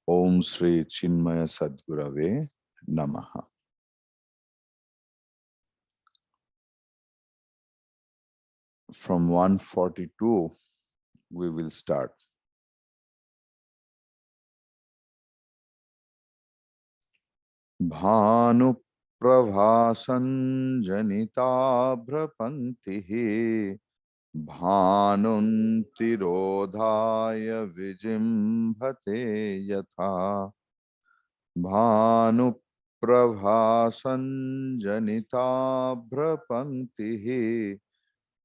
Om Sri Chinmaya Sadgurave Namaha. From 142, we will start. Bhanu Prabhasanjanita Bhanuntirodhaya Vijimhate Yatha Bhanuprabhasanjanita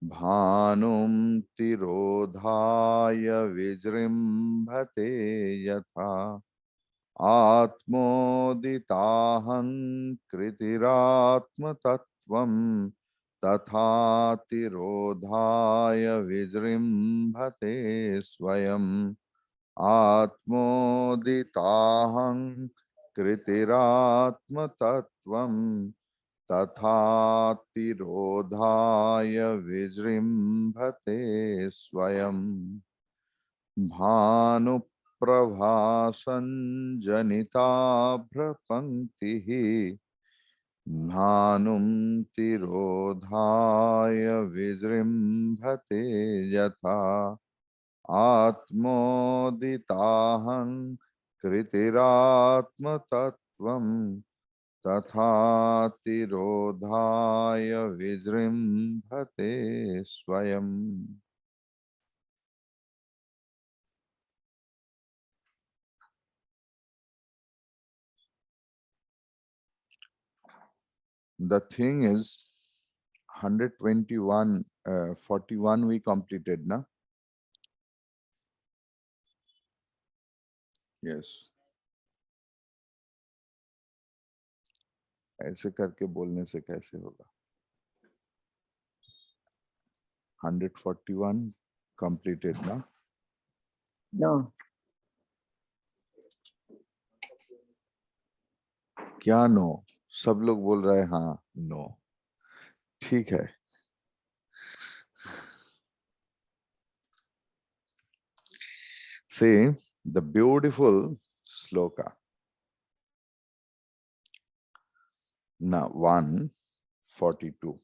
Bhanum tirodhaya vijrimbhate yatha Atmoditaham kritiratma tattvam Tatha tirodhaya vijrimbhate swayam Atmoditaham kritiratma tattvam तथा तिरोधाय विजृंभते स्वयं भानुप्रभासञ्जनिताभ्रपङ्क्तिः भानुं तिरोधाय विजृंभते यथा आत्मोदिताहं कृतिरात्मतत्त्वम् तथा तिरोधाय विजृंभते स्वयं. The thing is 121 41 we completed na. Yes, ऐसे करके बोलने से कैसे होगा. 141 completed na. No. क्या नो? सब लोग बोल रहे हैं हाँ नो. ठीक है. See the beautiful sloka. Now 142.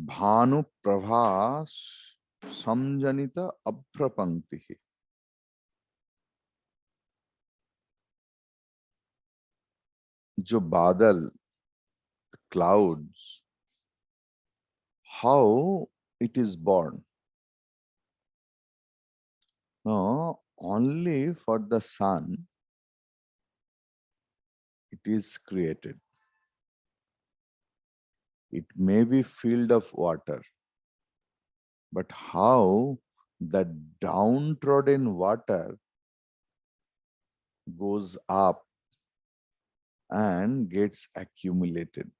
Bhanu Prabhas समजनित अभ्रपंक्ति है. जो बादल, clouds, how it is born? No, only for the sun it is created. It may be filled of water, but how the downtrodden water goes up and gets accumulated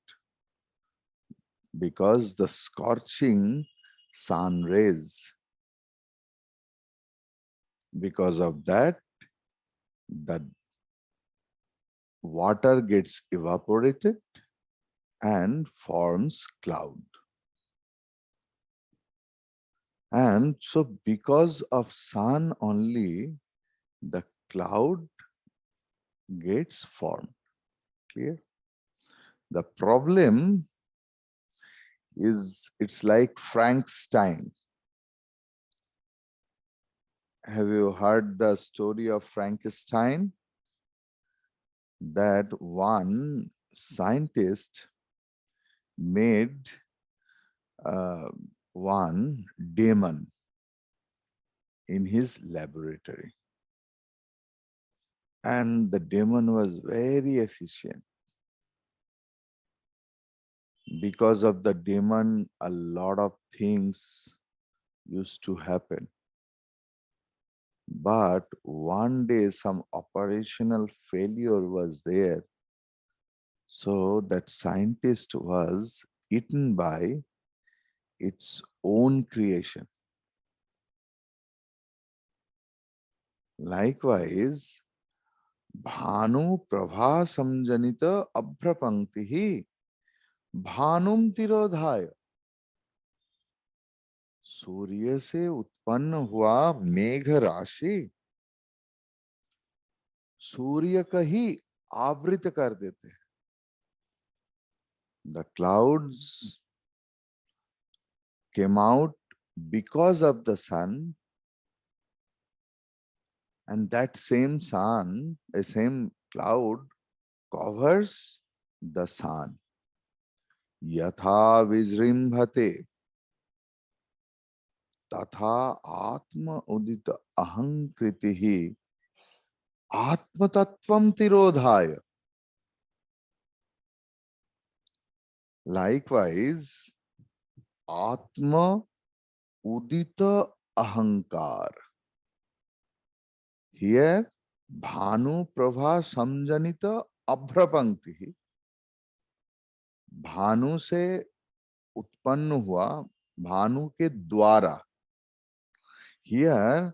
because the scorching sun rays. Because of that, the water gets evaporated and forms cloud. And so because of sun only, the cloud gets formed. Clear? The problem is it's like Frankenstein. Have you heard the story of Frankenstein? That one scientist made one demon in his laboratory. And the demon was very efficient. Because of the demon, a lot of things used to happen. But one day some operational failure was there. So that scientist was eaten by its own creation. Likewise, Bhanu Prabha Samjanita Abhrapanktihi Bhanum Tirodhaya. सूर्य से उत्पन्न हुआ मेघ राशि सूर्य का ही आवृत कर देते हैं. The clouds came out because of the sun, and that same sun, a same cloud covers the sun. यथा विजृंभते तथा आत्म उदित अहंकृति ही आत्मतत्वम तिरोधाय. Likewise, atma udita ahankar. Here, Bhanu Prabha Samjanita Abhrapankti. Bhanu से उत्पन्न हुआ, भानु के द्वारा. Here,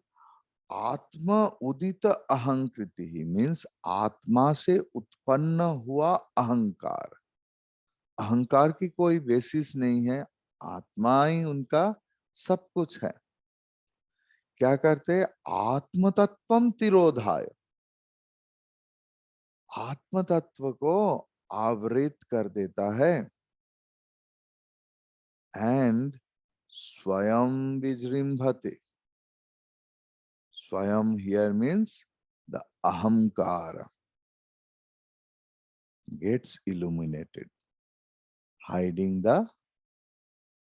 आत्मा उदित अहंकृति ही मीन्स आत्मा से उत्पन्न हुआ अहंकार. अहंकार की कोई बेसिस नहीं है, आत्मा ही उनका सब कुछ है. क्या करते? आत्म तत्वम तिरोधाय. आत्म तत्व को आवृत कर देता है. एंड स्वयं विजृंभते. स्वयं हियर मीन्स द अहंकार gets illuminated, hiding the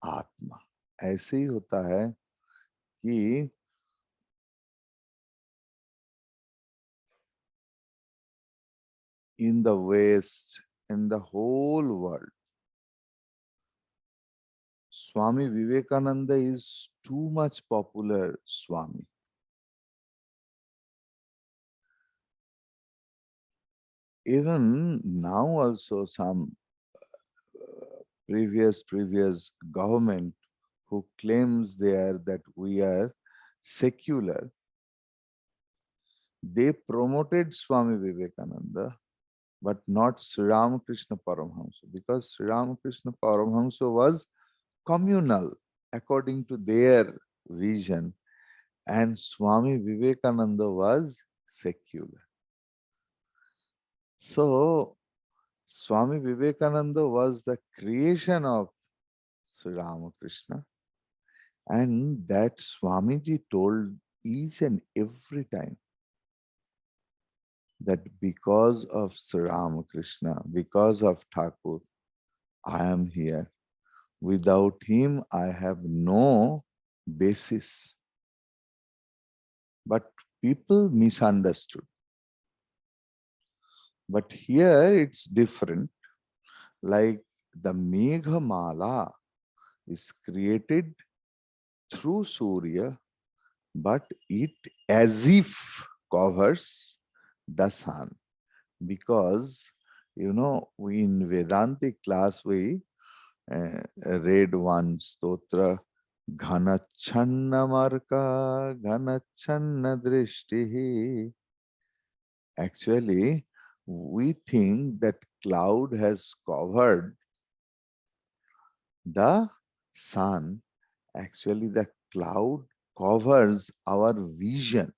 आत्मा. ऐसे ही होता है कि in the West, in the whole world, Swami Vivekananda is too much popular Swami. Even now also some previous government who claims that we are secular, they promoted Swami Vivekananda, but not Sri Ramakrishna Paramhamsa, because Sri Ramakrishna Paramhamsa was communal according to their vision, and Swami Vivekananda was secular. So Swami Vivekananda was the creation of Sri Ramakrishna, and that Swamiji told each and every time that because of Sri Ramakrishna, because of Thakur, I am here. Without him, I have no basis. But people misunderstood. But here it's different. Like the Meghamala is created through Surya, but it as if covers the sun. Because, we in Vedantic class, we read one stotra, Ghanachanna Marka, Ghanachanna Drishtihi. Actually, we think that cloud has covered the sun. Actually, the cloud covers our vision,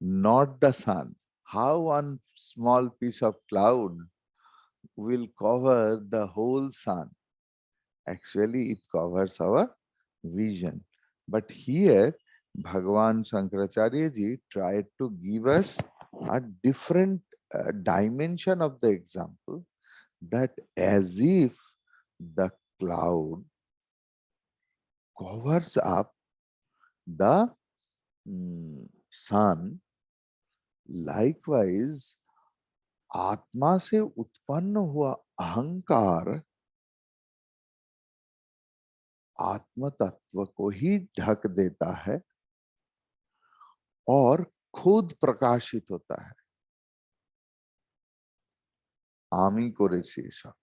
not the sun. How one small piece of cloud will cover the whole sun? Actually, it covers our vision. But here, Bhagavan Shankaracharya ji tried to give us a different dimension of the example, that as if the cloud covers up the sun, likewise आत्मा से उत्पन्न हुआ अहंकार आत्म तत्व को ही ढक देता है और खुद प्रकाशित होता है. आमी করেছি এসব,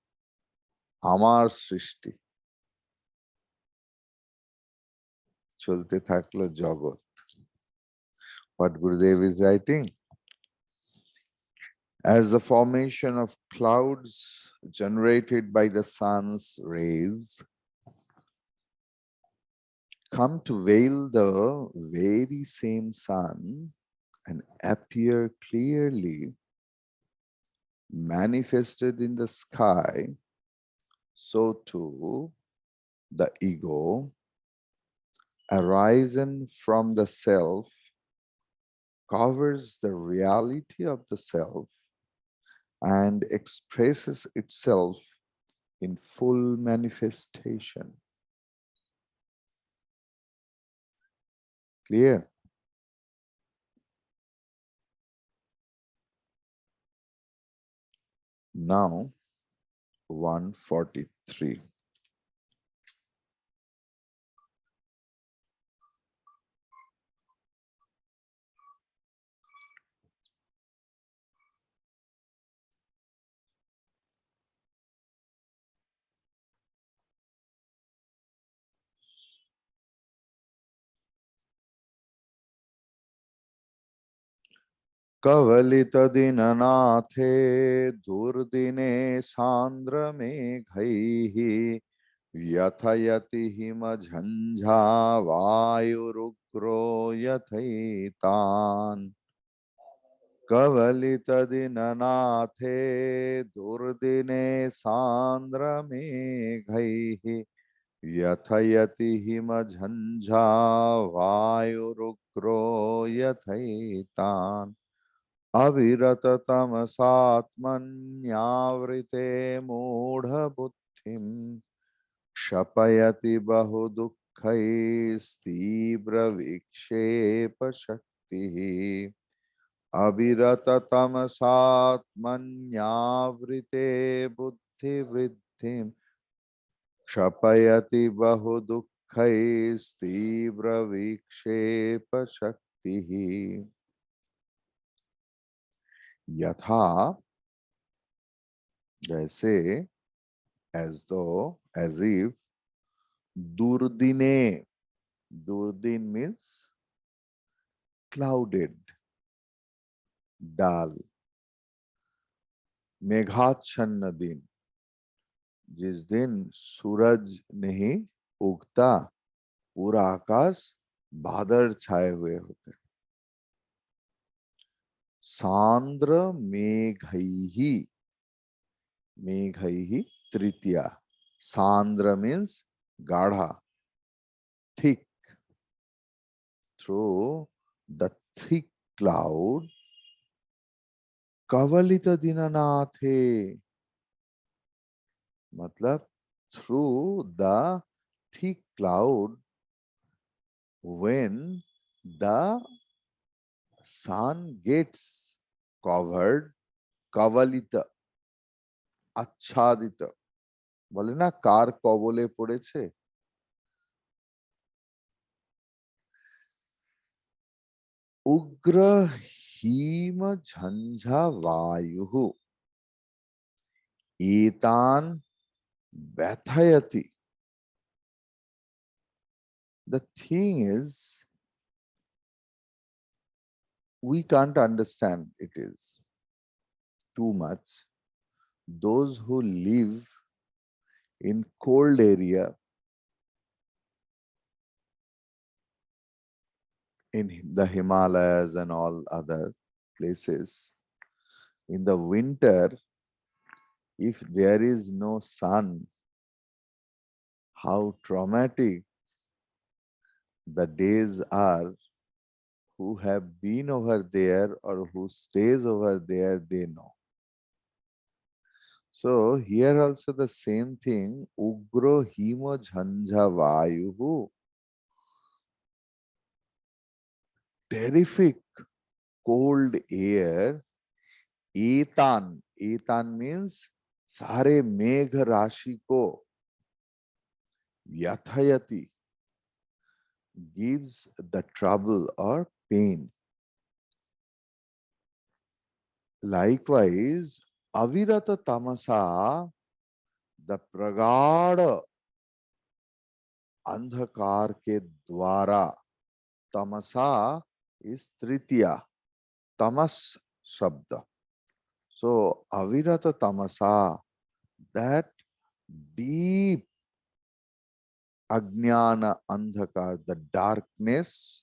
আমার সৃষ্টি, চলতে থাকলো জগৎ. What Gurudev is writing? As the formation of clouds generated by the sun's rays come to veil the very same sun and appear clearly manifested in the sky, so too the ego, arisen from the self, covers the reality of the self and expresses itself in full manifestation. Clear? Now, 143. कवलितदिननाथे दुर्दिने सान्द्रमेघैः व्यथयति हिमझञ्झा वायुरुग्रो यथैतान् कवलितदिननाथे दुर्दिने सान्द्रमेघैः व्यथयति हिमझञ्झा वायुरुग्रो यथैतान् अविरततमसात्मन्यावृते मूढबुद्धिम् क्षपयति बहुदुःखैस्तीव्रविक्षेपशक्तिः अविरततमसात्मन्यावृते बुद्धिवृद्धिम् क्षपयति बहुदुःखैस्तीव्रविक्षेपशक्तिः यथा जैसे as though as if durdine, durdin means clouded, dull, मेघाच्छन्न दिन जिस दिन सूरज नहीं उगता पूरा आकाश बादल छाए हुए होते सांद्र मेघैहि मेघैहि तृतीया सांद्र मीन्स गाढ़ा thick through the thick cloud कवलित दीननाथे मतलब through the thick cloud when the sun gets covered कवलित আচ্ছাদিত বলে না কার কবলে পড়েছে উগ্র হিম ঝঞ্ঝা বায়ু এতান ব্যথয়তি the thing is we can't understand it is too much those who live in cold area in the Himalayas and all other places in the winter if there is no sun how traumatic the days are who have been over there or who stays over there they know so here also the same thing ugro himo jhanja vayuhu terrific cold air etan means सारे मेघ राशि को व्यथयति gives the trouble or pain likewise avirata tamasa the प्रगाढ़ अंधकार के द्वारा तमसा is Tritiya tamas शब्द so avirata tamasa that deep ajnana andhakar the darkness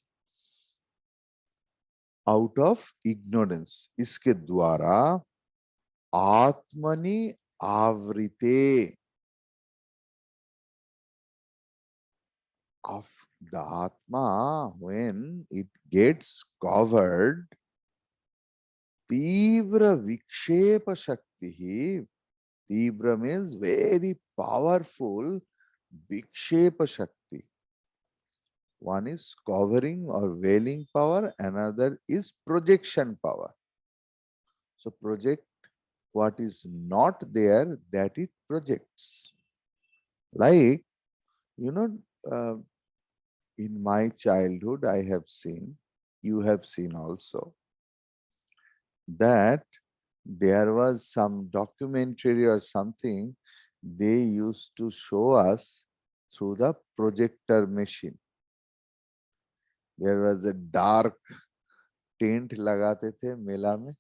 out of ignorance. इसके द्वारा आत्मनि आव्रिते, of the Atma, when it gets covered, Tibra Vikshepa Shakti. Tibra means very powerful Vikshepa Shakti. One is covering or veiling power, another is projection power. So project what is not there, that it projects. Like, you know, uh, in my childhood, I have seen, you have seen also, that there was some documentary or something they used to show us through the projector machine. There was a dark tent लगाते थे मेला में,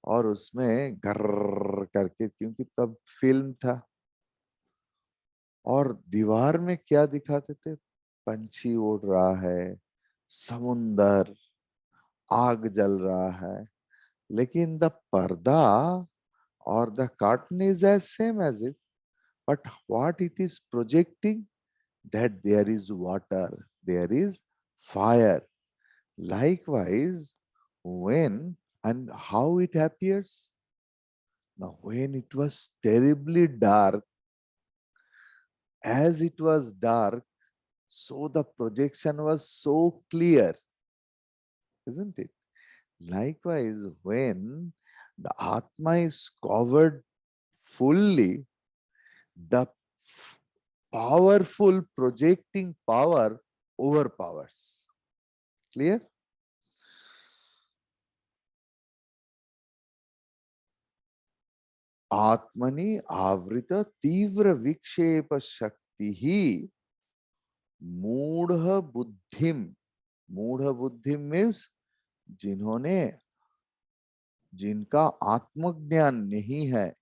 और उसमें गर्र करके, क्योंकि तब film था, और दीवार में क्या दिखाते थे, पंछी उड़ रहा है, समुंदर, आग जल रहा है, लेकिन द पर्दा or the curtain is as same as it, but what it is projecting, that there is water, there is fire. Likewise, when and how it appears. Now, when it was terribly dark, as it was dark, so the projection was so clear, isn't it? Likewise, when the Atma is covered fully, the powerful projecting power overpowers. Clear? आत्मनि आवृत तीव्र विक्षेप शक्ति ही मूढ़ बुद्धिम, मूढ़ बुद्धि means जिन्होंने, जिनका आत्मज्ञान नहीं है,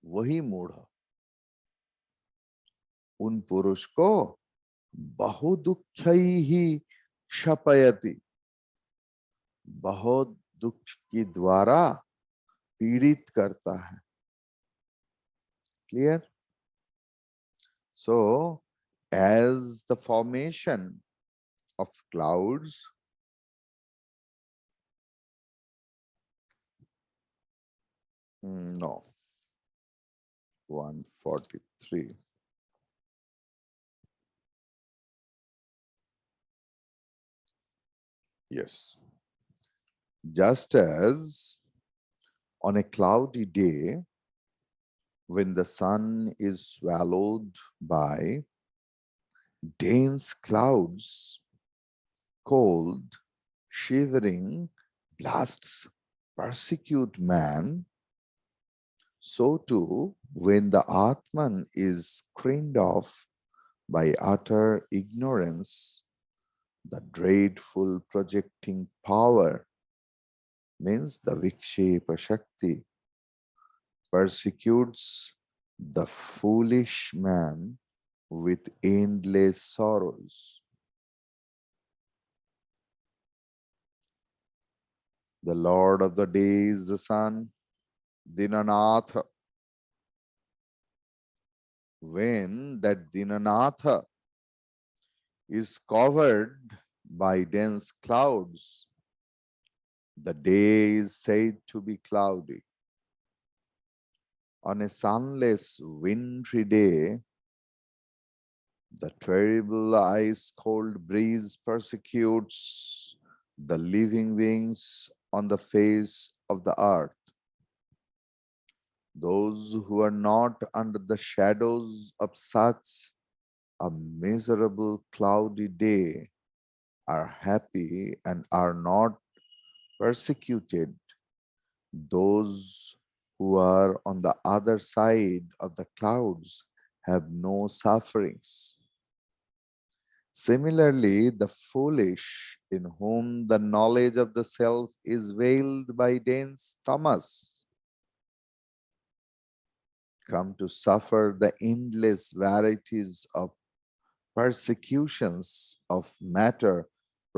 वही मूढ़, उन पुरुष को बहुदुःखै ही क्षपयति, बहुत दुख के द्वारा पीड़ित करता है. Clear? So, as the formation of clouds no, 143. Yes. Just as on a cloudy day, when the sun is swallowed by dense clouds, cold, shivering blasts persecute man, so too, when the Atman is screened off by utter ignorance, the dreadful projecting power, means the Vikshepa Shakti, persecutes the foolish man with endless sorrows. The Lord of the day is the sun, Dinanatha. When that Dinanatha is covered by dense clouds, the day is said to be cloudy. On a sunless, wintry day, the terrible ice-cold breeze persecutes the living beings on the face of the earth. Those who are not under the shadows of such a miserable cloudy day are happy and are not persecuted. Those who are on the other side of the clouds have no sufferings. Similarly, the foolish, in whom the knowledge of the self is veiled by dense tamas, come to suffer the endless varieties of persecutions of matter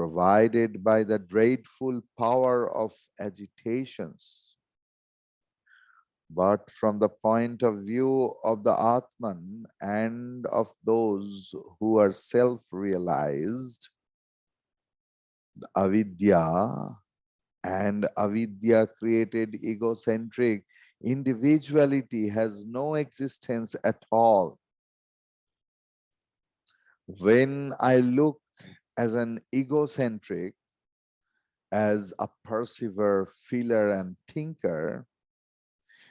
provided by the dreadful power of agitations. But from the point of view of the Atman and of those who are self-realized, avidya and avidya created egocentric individuality has no existence at all. When I look as an egocentric, as a perceiver, feeler, and thinker,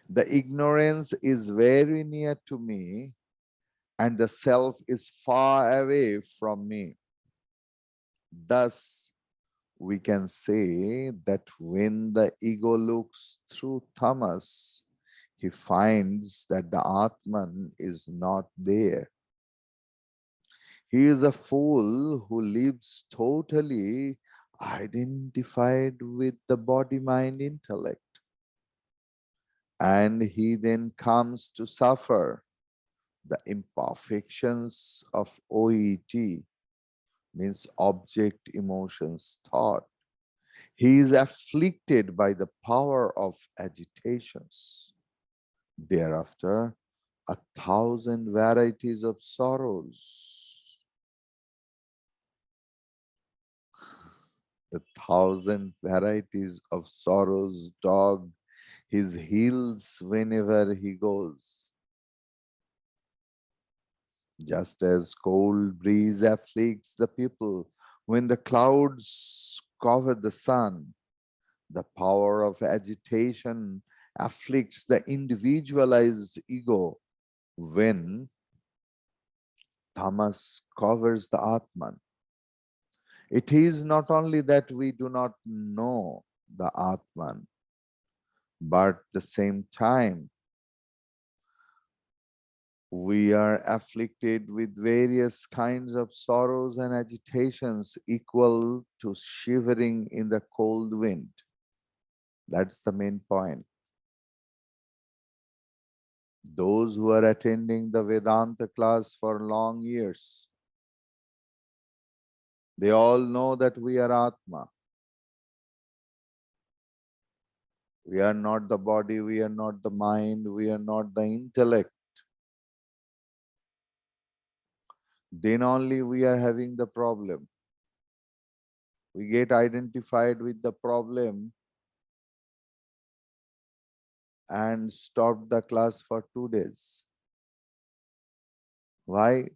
the ignorance is very near to me and the self is far away from me. Thus, we can say that when the ego looks through tamas, he finds that the Atman is not there. He is a fool who lives totally identified with the body, mind, intellect. And he then comes to suffer the imperfections of OET, means object, emotions, thought. He is afflicted by the power of agitations. Thereafter, 1,000 varieties of sorrows. The 1,000 varieties of sorrows dog his heels whenever he goes. Just as cold breeze afflicts the people when the clouds cover the sun, the power of agitation afflicts the individualized ego when tamas covers the Atman. It is not only that we do not know the Atman, but at the same time, we are afflicted with various kinds of sorrows and agitations equal to shivering in the cold wind. That's the main point. Those who are attending the Vedanta class for long years, they all know that we are Atma. We are not the body, we are not the mind, we are not the intellect. Then only we are having the problem. We get identified with the problem and stop the class for 2 days. Why?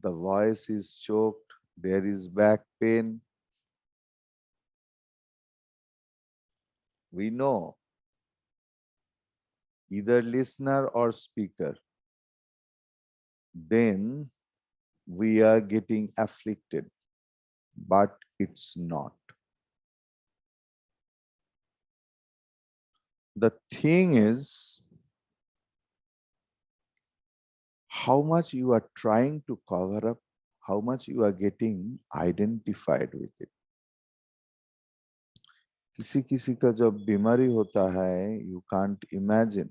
The voice is choked, there is back pain. We know, either listener or speaker. Then we are getting afflicted, but it's not. The thing is, how much you are trying to cover up, how much you are getting identified with it. किसी किसी का जब बीमारी होता है, you can't imagine,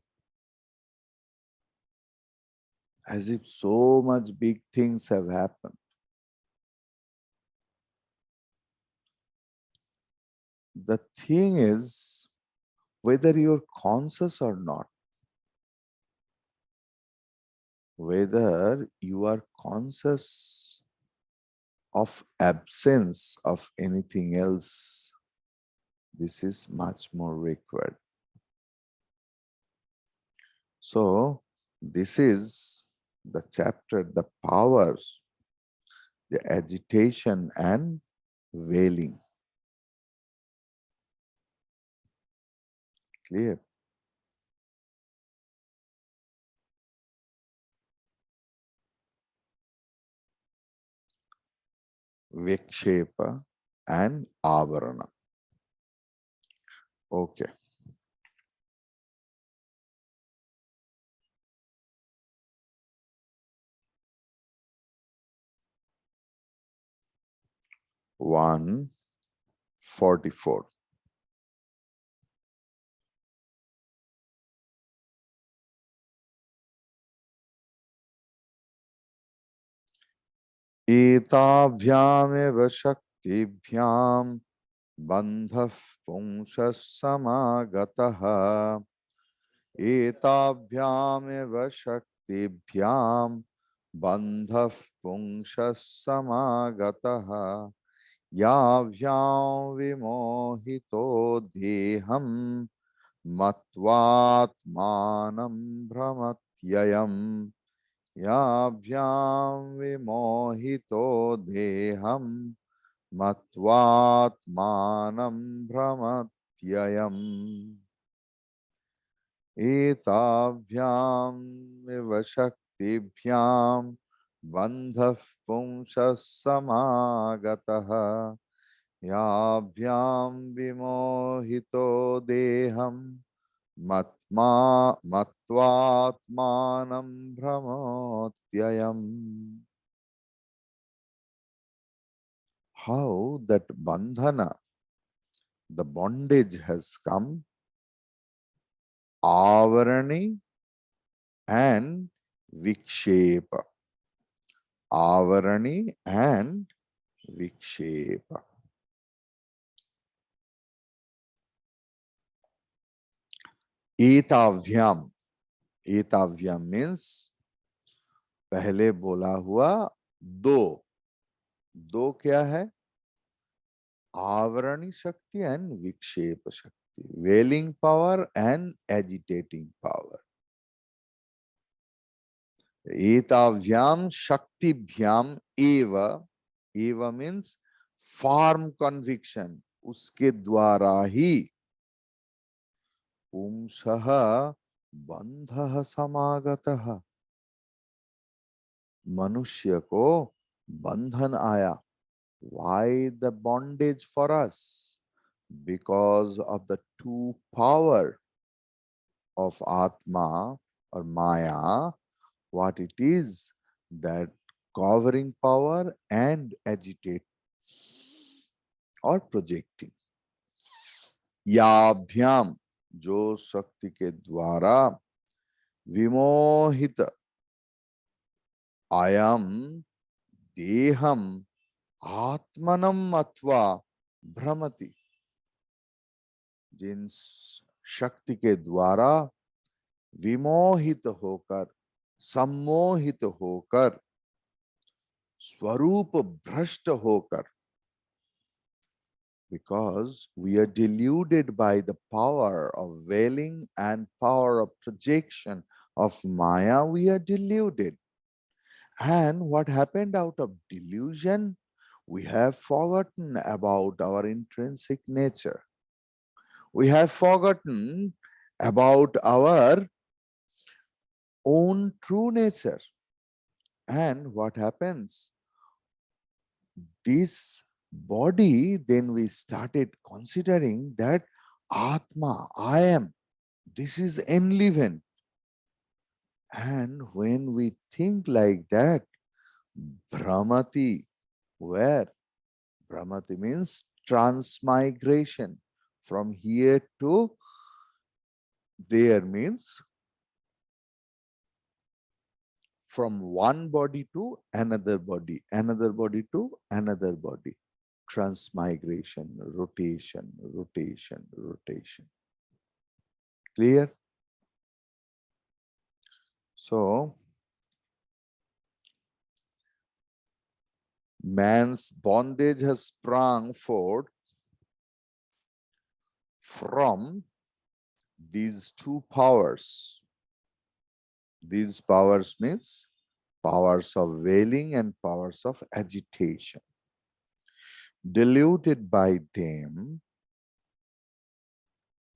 as if so much big things have happened. The thing is, whether you're conscious or not, whether you are conscious of absence of anything else, this is much more required. So, this is the chapter, the powers, the agitation and wailing. Clear? Vikshepa and Avarana. Okay. One 44. एताभ्यामेव शक्तिभ्याम बंधः पुंसः समागतः एताभ्यामेव शक्तिभ्याम बंधः पुंसः समागतः याभ्यां विमोहितो देहं मत्वात्मानं भ्रमत्ययम् याभ्यां विमोहितो देहं मत्वात्मानं भ्रमत्ययम् एताभ्यां एव शक्तिभ्यां बन्धः पुंसः समागतः याभ्यां विमोहितो देहं मत्वात्मानं भ्रमोत्ययम्. How that bandhana, the bondage has come, avarani and vikshepa. Avarani and vikshepa. Etavyam. Etavyam means पहले बोला हुआ दो. दो क्या है? Avarani Shakti and Vikshepa Shakti. Veiling power and agitating power. Etavyam Shaktibhyam Eva. Eva means firm conviction. उसके द्वारा ही पुंसः बंधः समागतः. मनुष्य को बंधन आया. Why the bondage for us? Because of the two power of Atma or Maya, what it is, that covering power and agitate or projecting. याभ्याम, जो शक्ति के द्वारा विमोहित अयम देहम आत्मनम अथवा भ्रमति, जिन शक्ति के द्वारा विमोहित होकर, सम्मोहित होकर, स्वरूप भ्रष्ट होकर, because we are deluded by the power of veiling and power of projection of Maya, we are deluded. And what happened out of delusion? We have forgotten about our intrinsic nature. We have forgotten about our own true nature. And what happens? This body, then we started considering that Atma, I am, this is enlivened. And when we think like that, Brahmati, where? Brahmati means transmigration. From here to there means from one body to another body, another body to another body. Transmigration, rotation, rotation, rotation. Clear? So, man's bondage has sprung forth from these two powers. These powers means powers of wailing and powers of agitation. Deluded by them,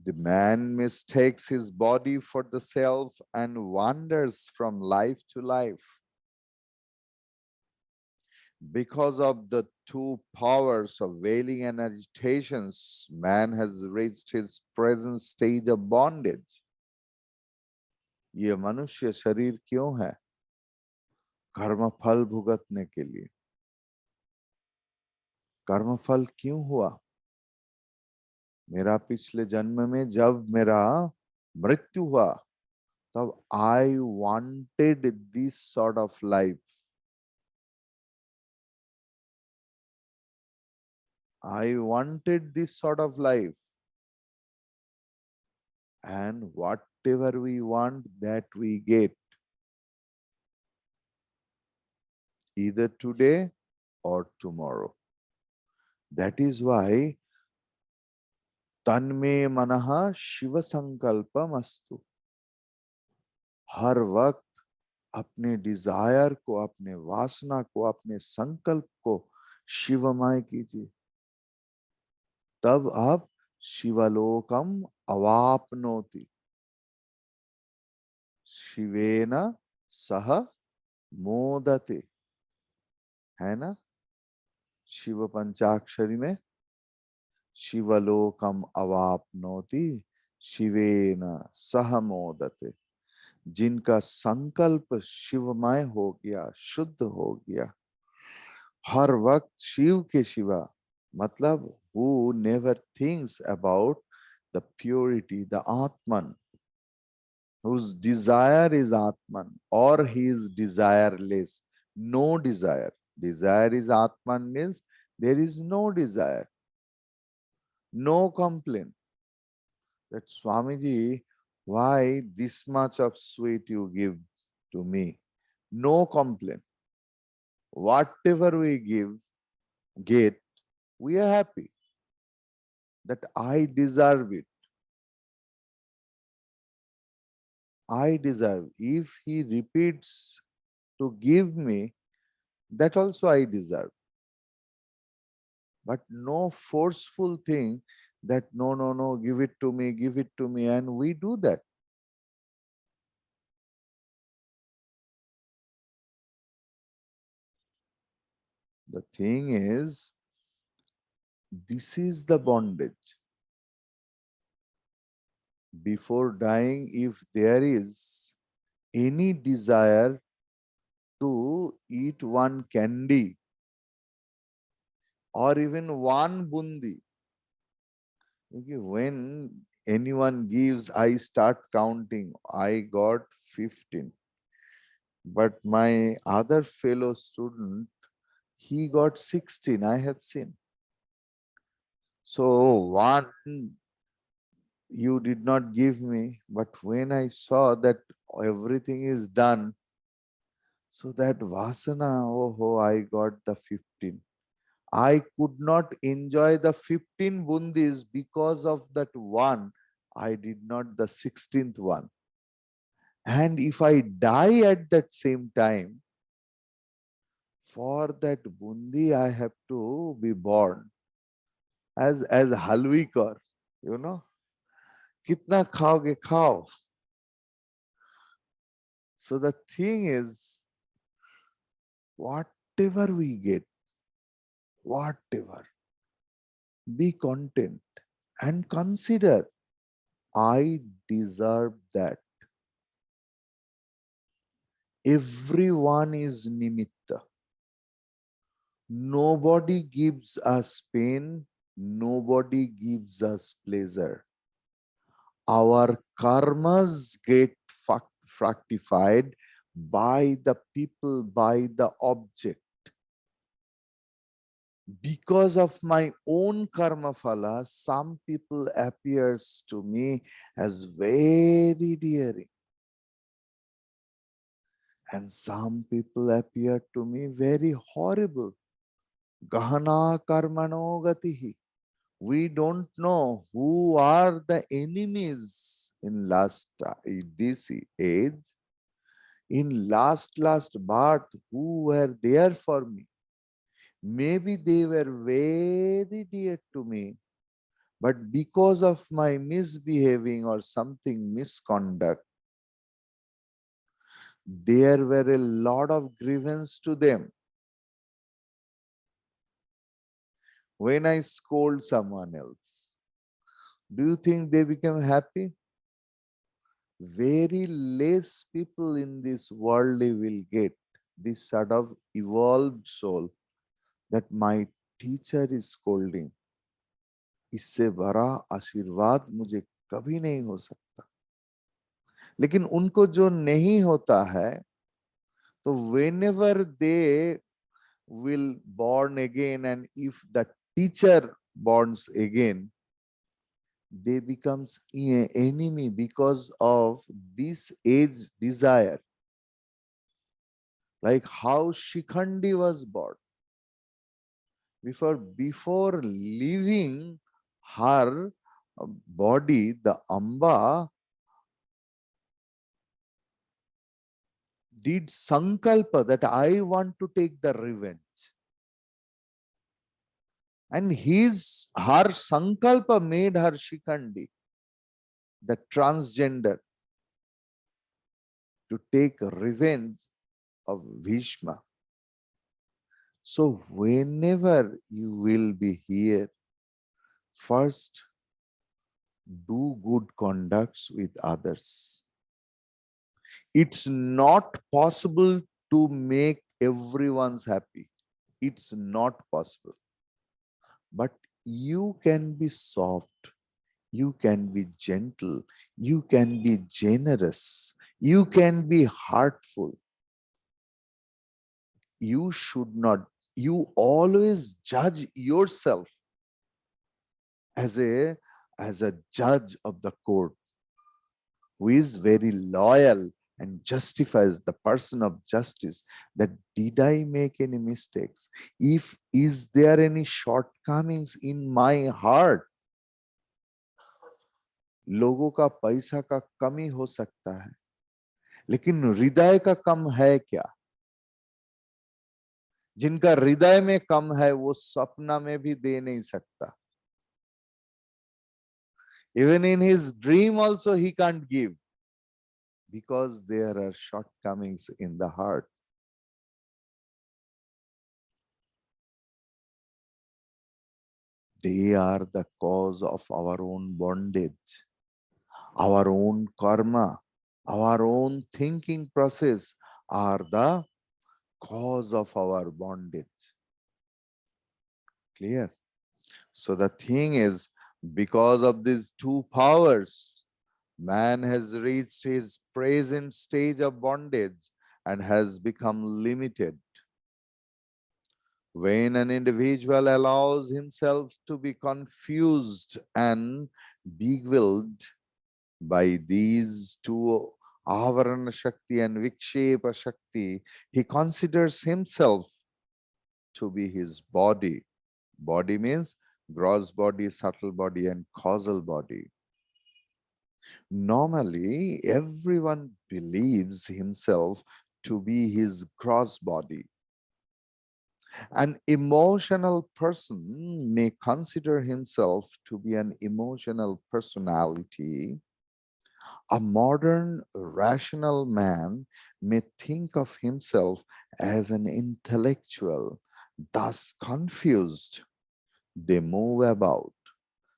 the man mistakes his body for the self and wanders from life to life. Because of the two powers of wailing and agitations, man has reached his present stage of bondage. ये मनुष्य शरीर क्यों है? कर्म फल भुगतने के लिए. कर्म फल क्यों हुआ? मेरा पिछले जन्म में जब मेरा मृत्यु हुआ, तब I wanted this sort of life. I wanted this sort of life. And whatever we want, that we get, either today or tomorrow. That is why तन्मे मनः शिव संकल्पम अस्तु. हर वक्त अपने डिजायर को, अपने वासना को, अपने संकल्प को शिवमय कीजिए. तब आप शिवलोकम अवापनोति. शिवेन सह मोदते, है ना. शिव पंचाक्षरी में शिवलोकम अवापनोति शिवेन सह मोदते. जिनका संकल्प शिवमय हो गया, शुद्ध हो गया, हर वक्त शिव के शिवा, मतलब who never thinks about the purity, the Atman, whose desire is Atman, or he is desireless, no desire. Desire is Atman means there is no desire, no complaint. That Swamiji, why this much of sweet you give to me? No complaint. Whatever we get, we are happy. That I deserve it. I deserve. If he repeats to give me, that also I deserve. But no forceful thing that no, no, no, give it to me, and we do that. The thing is, this is the bondage. Before dying, if there is any desire to eat one candy or even one bundi, okay, when anyone gives, I start counting. I got 15. But my other fellow student, he got 16. I have seen. So one you did not give me, but when I saw that everything is done, so that vasana, oh, I got the 15. I could not enjoy the 15 bundis because of that one. I did not the 16th one. And if I die at that same time, for that bundi, I have to be born as halwikar, you know. Kitna khaoge khao. So the thing is, whatever we get, whatever, be content and consider, I deserve that. Everyone is nimitta. Nobody gives us pain, nobody gives us pleasure. Our karmas get fructified by the people, by the object. Because of my own karma phala, some people appears to me as very daring. And some people appear to me very horrible. Gahana karmano gatihi. We don't know who are the enemies in this age, in last birth, who were there for me. Maybe they were very dear to me, but because of my misbehaving or something misconduct, there were a lot of grievance to them. When I scold someone else, do you think they become happy? Very less people in this world will get this sort of evolved soul that my teacher is scolding. इससे बड़ा आशीर्वाद मुझे कभी नहीं हो सकता. लेकिन उनको जो नहीं होता है, तो whenever they will born again, and if the teacher bonds again, they becomes enemy because of this age desire. Like how Shikhandi was born. Before leaving her body, the Amba did sankalpa that I want to take the revenge. And her sankalpa made her Shikhandi, the transgender, to take revenge of Bhishma. So whenever you will be here, first do good conducts with others. It's not possible to make everyone's happy. It's not possible. But you can be soft, you can be gentle, you can be generous, you can be heartful. You should not, you always judge yourself as a judge of the court who is very loyal and justifies the person of justice, that did I make any mistakes? If is there any shortcomings in my heart? लोगों का पैसा का कमी हो सकता है, लेकिन हृदय का कम है क्या? जिनका हृदय में कम है वो सपना में भी दे नहीं सकता. Even in his dream also he can't give, because there are shortcomings in the heart. They are the cause of our own bondage, our own karma, our own thinking process are the cause of our bondage. Clear? So the thing is, because of these two powers, man has reached his present stage of bondage and has become limited. When an individual allows himself to be confused and bewildered by these two, Avarana Shakti and Vikshepa Shakti, he considers himself to be his body. Body means gross body, subtle body, and causal body. Normally, everyone believes himself to be his gross body. An emotional person may consider himself to be an emotional personality. A modern rational man may think of himself as an intellectual, thus confused. They move about,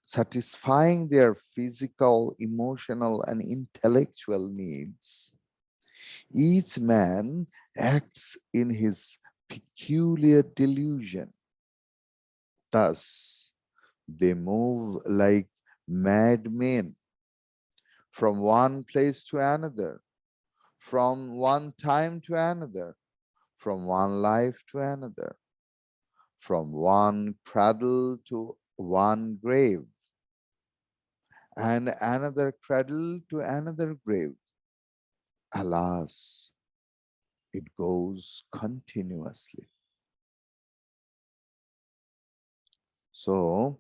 satisfying their physical, emotional, and intellectual needs. Each man acts in his peculiar delusion. Thus, they move like madmen from one place to another, from one time to another, from one life to another, from one cradle to one grave, and another cradle to another grave. Alas, it goes continuously. So,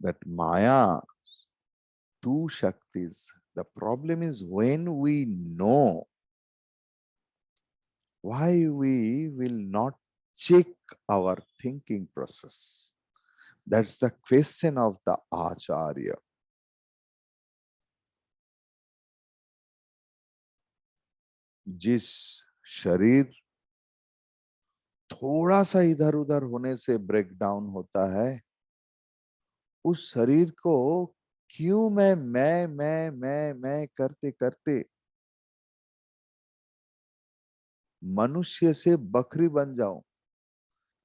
that Maya, two Shaktis, the problem is when we know, why we will not check our thinking process. That's the question of the Acharya. जिस शरीर थोड़ा सा इधर उधर होने से break down होता है, उस शरीर को क्यों मैं करते करते मनुष्य से बकरी बन जाऊं?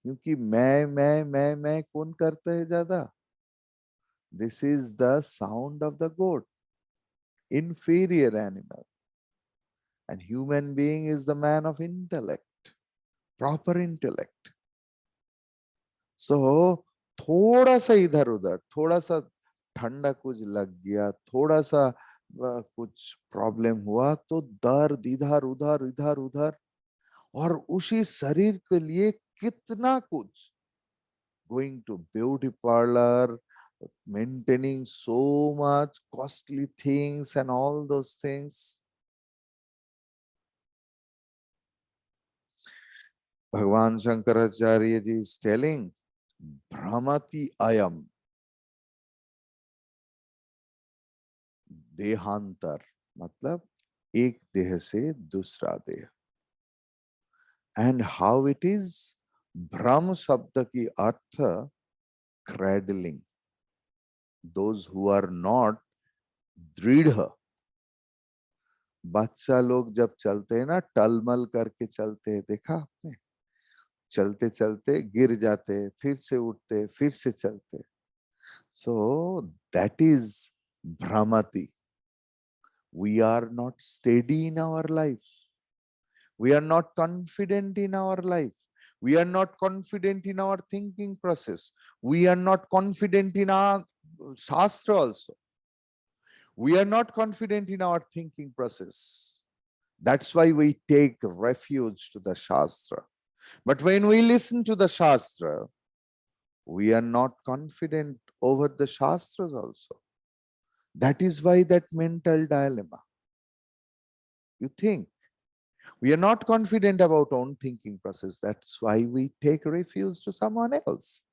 क्योंकि मैं कौन करता है ज्यादा? This is the sound of the goat, inferior animal, and human being is the man of intellect, proper intellect. सो थोड़ा सा इधर उधर, थोड़ा सा ठंडा कुछ लग गया, थोड़ा सा कुछ प्रॉब्लम हुआ तो दर्द इधर उधर इधर उधर, और उसी शरीर के लिए कितना कुछ, going to beauty parlour, maintaining so much costly things and all those things. Bhagavan Shankaracharya ji is telling, Brahmati ayam, देहांतर मतलब एक देह से दूसरा देह. And how it is, Brahm शब्द की अर्थ cradling. Those who are not दृढ़, बच्चा लोग जब चलते हैं ना, टलमल करके चलते हैं, देखा आपने? चलते चलते गिर जाते, फिर से उठते, फिर से चलते. So that is Brahmati. We are not steady in our life. We are not confident in our life. We are not confident in our thinking process. We are not confident in our Shastra also. We are not confident in our thinking process. That's why we take refuge to the Shastra. But when we listen to the Shastra, we are not confident over the Shastras also. That is why that mental dilemma. You think we are not confident about own thinking process. That's why we take refuge to someone else.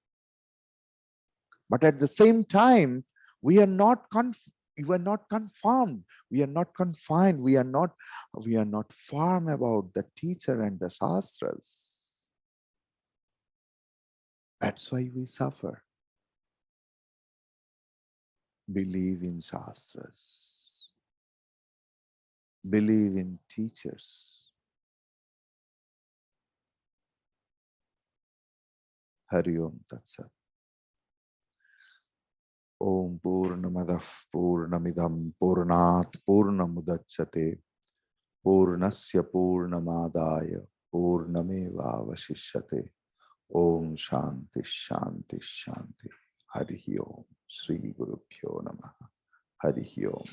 But at the same time, we are not confirmed. We are not confined. We are not firm about the teacher and the Shastras. That's why we suffer. Believe in Shastras. Believe in teachers. Hari Om Tat Sat. Om Purnamadah Purnamidam Purnat Purnamudachyate Purnasya Purnamadaya Purnameva Vashishyate. Om Shanti Shanti Shanti. Hari Om. Sri Guru Pyo Namaha. Hari Om.